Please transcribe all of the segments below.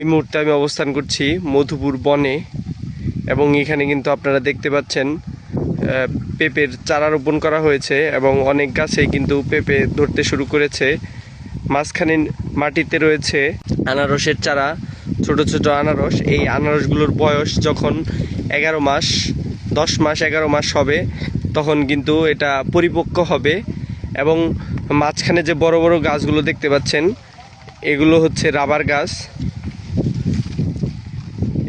এই মুহূর্তে আমি অবস্থান করছি মধুপুর বনে এবং এখানে কিন্তু আপনারা দেখতে পাচ্ছেন পেঁপের চারা রোপণ করা হয়েছে এবং অনেক গাছে কিন্তু পেঁপে ধরতে শুরু করেছে। মাঝখানে মাটিতে রয়েছে আনারসের চারা, ছোট ছোট আনারস। এই আনারসগুলোর বয়স যখন 11 মাস, 10 মাস 11 মাস হবে তখন কিন্তু এটা পরিপক্ক হবে। এবং মাঝখানে যে বড় বড় গাছগুলো দেখতে পাচ্ছেন এগুলো হচ্ছে রাবার গাছ।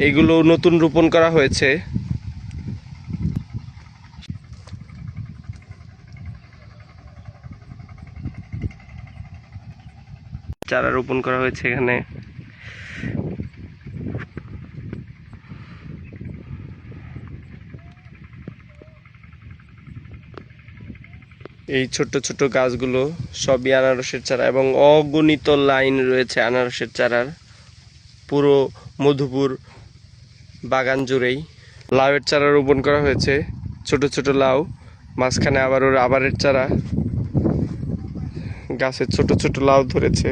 এগুলো নতুন রোপণ করা হয়েছে। চারা রোপণ করা হয়েছে এখানে। এই ছোট্ট ছোট্ট গাছগুলো সবই আনারসের চারা এবং অগণিত লাইন রয়েছে আনারসের চারার পুরো মধুপুর বাগান জুড়েই। লাউয়ের চারা রোপণ করা হয়েছে, ছোট ছোট লাউ। মাঝখানে আবারও রাবারের চারা, গাছে ছোট ছোট লাউ ধরেছে।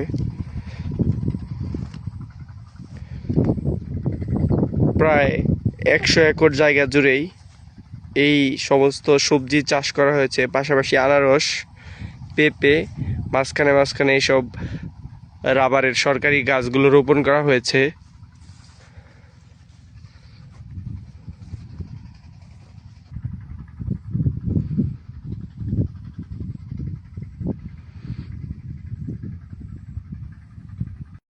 প্রায় 100 একর জায়গা জুড়েই এই সমস্ত সবজি চাষ করা হয়েছে, পাশাপাশি আনারস, পেঁপে, মাঝখানে মাঝখানে এইসব রাবারের সরকারি গাছগুলো রোপণ করা হয়েছে।